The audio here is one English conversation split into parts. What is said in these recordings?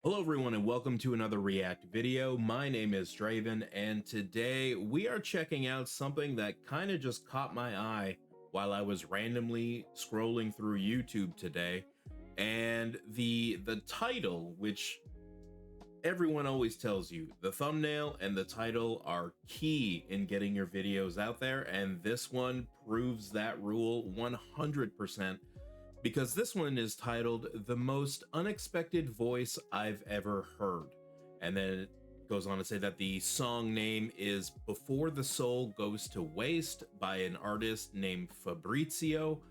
Hello everyone and welcome to another React video. My name is Draven and today we are checking out something that kind of just caught my eye while I was randomly scrolling through YouTube today. And the title, which everyone always tells you, the thumbnail and the title are key in getting your videos out there, and this one proves that rule 100%. Because this one is titled The Most Unexpected Voice I've Ever Heard. And then it goes on to say that the song name is Before the Soul Goes to Waste by an artist named Fabrizio.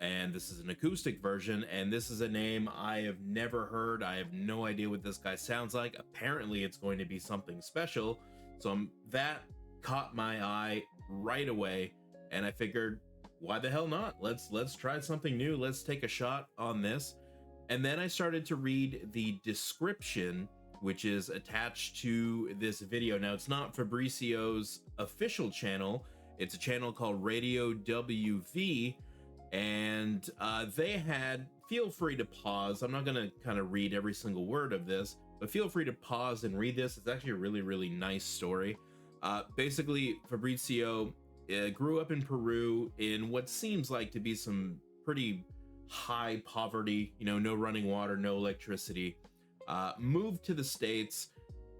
And this is an acoustic version, and this is a name I have never heard. I have no idea what this guy sounds like. Apparently it's going to be something special. So that caught my eye right away, and I figured, why the hell not? Let's try something new. Let's take a shot on this. And then I started to read the description, which is attached to this video. Now, it's not Fabrizio's official channel. It's a channel called RadioWV, and they had, feel free to pause. I'm not going to kind of read every single word of this, but feel free to pause and read this. It's actually a really, really nice story. Basically, Fabrizio grew up in Peru in what seems like to be some pretty high poverty, no running water, no electricity. Moved to the States,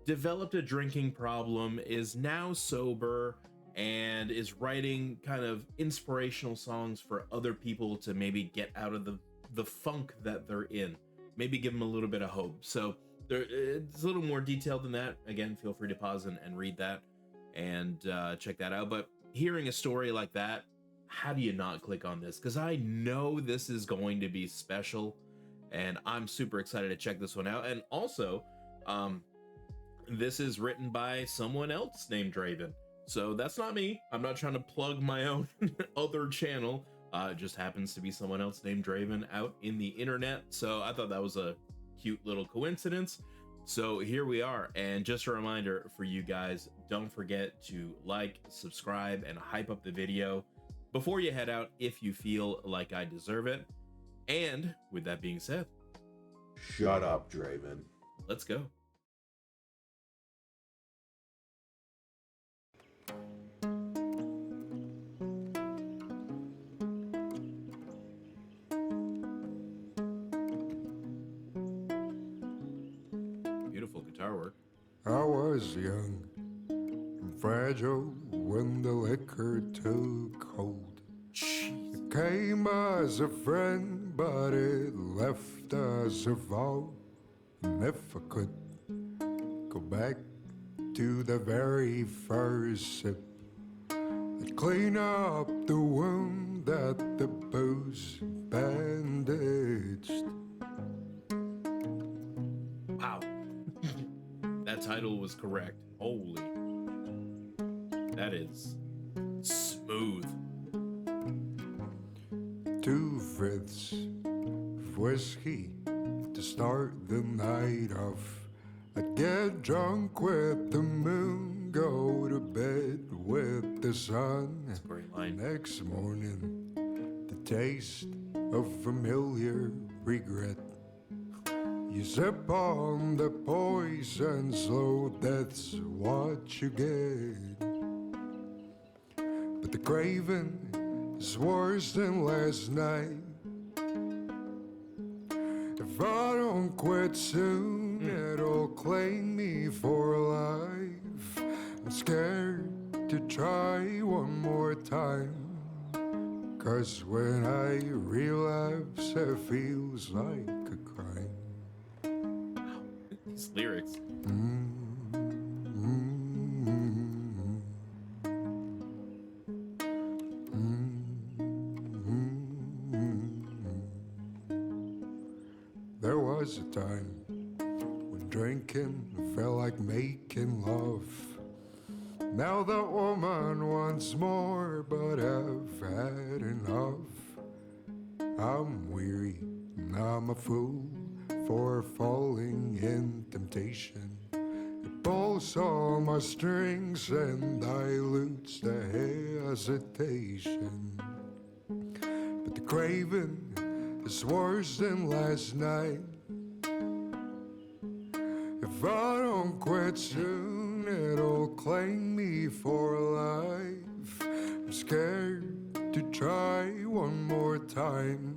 developed a drinking problem, is now sober, and is writing kind of inspirational songs for other people to maybe get out of the funk that they're in, maybe give them a little bit of hope. So it's a little more detailed than that. Again, feel free to pause and read that and check that out. But hearing a story like that, how do you not click on this? Because I know this is going to be special, and I'm super excited to check this one out. And also, this is written by someone else named Draven. So that's not me. I'm not trying to plug my own other channel. It just happens to be someone else named Draven out in the internet. So I thought that was a cute little coincidence. So here we are, and just a reminder for you guys, don't forget to like, subscribe, and hype up the video before you head out if you feel like I deserve it. And with that being said, shut up, Draven. Let's go. Beautiful guitar work. I was young and fragile when the liquor took hold. It came as a friend, but it left as a vow. And if I could go back to the very first sip, I'd clean up the wound that the booze bandaged. Wow. That title was correct. Holy. That is smooth. 2/5 of whiskey to start the night off. I'd get drunk with the moon, go to bed with the sun. That's a great line. Next morning, the taste of familiar regret. You sip on the poison, slow death's what you get. But the craving is worse than last night. If I don't quit soon, it'll claim me for life. I'm scared to try one more time, 'cause when I relapse, it feels like a crime. These lyrics. There was a time when drinking felt like making love. Now that woman wants more, but I've had enough. I'm weary and I'm a fool for falling in temptation. It pulls all my strings and dilutes the hesitation. But the craving is worse than last night. If I don't quit soon, it'll claim me for life. I'm scared to try one more time.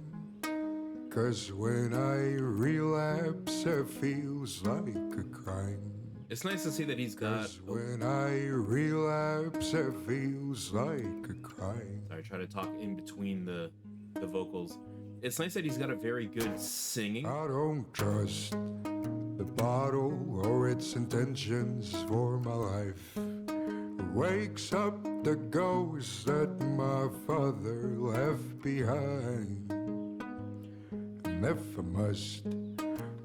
'Cause when I relapse, it feels like a crime. It's nice to see that he's got. 'Cause when I relapse, it feels like a crime. Sorry, try to talk in between the vocals. It's nice that he's got a very good singing. I don't trust the bottle or its intentions for my life. It wakes up the ghost that my father left behind. And if I must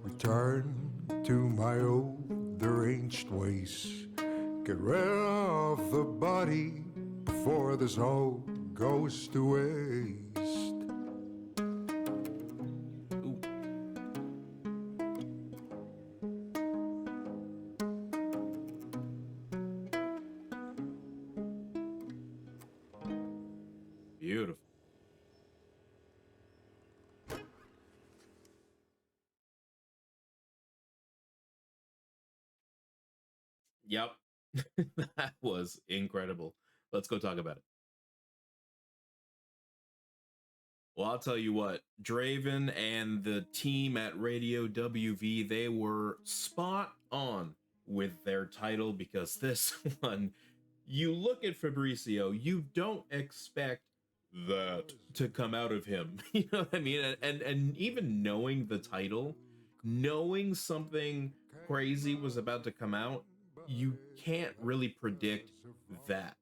return to my old deranged ways, get rid of the body before this all goes to waste. Ooh. Beautiful. Yep. That was incredible. Let's go talk about it. Well, I'll tell you what, Draven and the team at RadioWV, they were spot on with their title, because this one, you look at Fabrizio, you don't expect that to come out of him. You know what I mean? And even knowing the title, knowing something crazy was about to come out, you can't really predict that.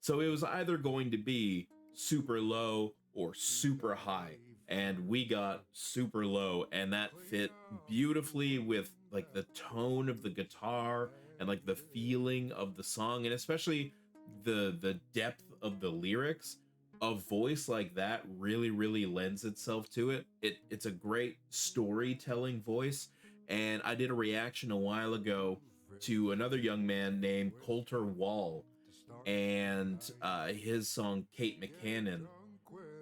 So it was either going to be super low or super high, and we got super low, and that fit beautifully with like the tone of the guitar and like the feeling of the song, and especially the depth of the lyrics. A voice like that really lends itself to it. It's a great storytelling voice. And I did a reaction a while ago to another young man named Coulter Wall, and his song Kate McCannon.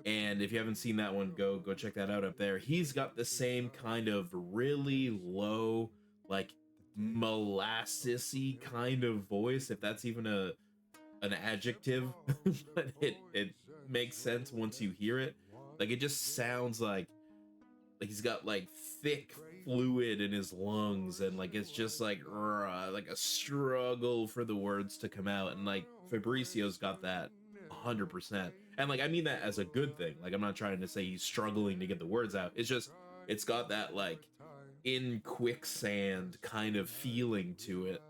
And if you haven't seen that one, go check that out up there. He's got the same kind of really low, like molassesy kind of voice, if that's even an adjective. But it makes sense once you hear it. Like it just sounds like he's got like thick fluid in his lungs, and like it's just like a struggle for the words to come out, and like Fabricio's got that 100%. And like I mean that as a good thing. Like I'm not trying to say he's struggling to get the words out. It's just it's got that like in quicksand kind of feeling to it,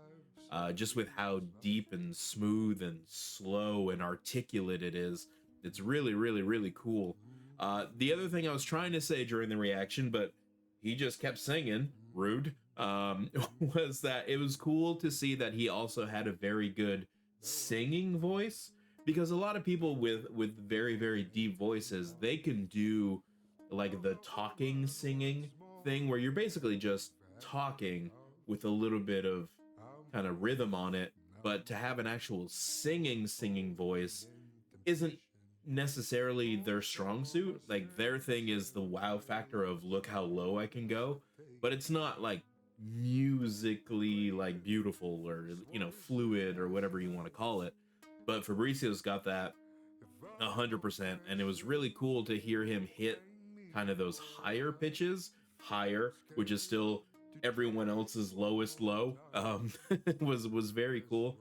just with how deep and smooth and slow and articulate it is. It's really cool. The other thing I was trying to say during the reaction, but he just kept singing, rude, was that it was cool to see that he also had a very good singing voice, because a lot of people with very deep voices, they can do like the talking singing thing where you're basically just talking with a little bit of kind of rhythm on it. But to have an actual singing voice isn't necessarily their strong suit. Like their thing is the wow factor of look how low I can go, but it's not like musically like beautiful or fluid or whatever you want to call it. But Fabricio's got that 100%, and it was really cool to hear him hit kind of those higher pitches, higher, which is still everyone else's lowest low. Was very cool,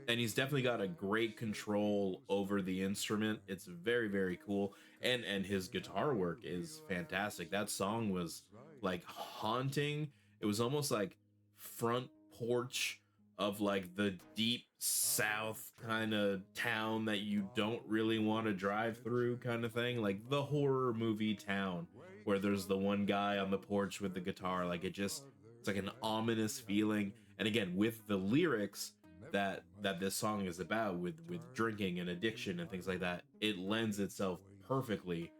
and he's definitely got a great control over the instrument. It's very cool, and his guitar work is fantastic. That song was like haunting. It was almost like front porch of like the deep south kind of town that you don't really want to drive through kind of thing, like the horror movie town where there's the one guy on the porch with the guitar. Like it's like an ominous feeling. And again, with the lyrics that this song is about, with drinking and addiction and things like that, it lends itself perfectly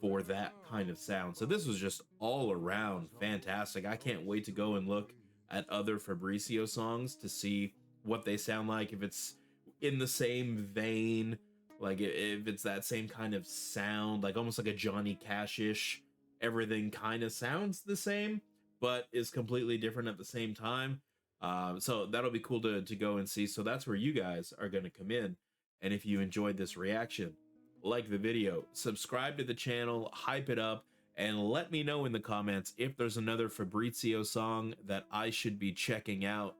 for that kind of sound. So this was just all around fantastic. I can't wait to go and look at other Fabrizio songs to see what they sound like, if it's in the same vein, like if it's that same kind of sound, like almost like a Johnny Cash-ish. Everything kind of sounds the same but is completely different at the same time. So that'll be cool to go and see. So that's where you guys are going to come in. And if you enjoyed this reaction, like the video, subscribe to the channel, hype it up, and let me know in the comments if there's another Fabrizio song that I should be checking out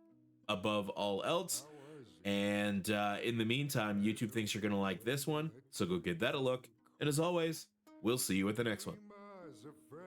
above all else. And in the meantime, YouTube thinks you're going to like this one, so go give that a look. And as always, we'll see you at the next one.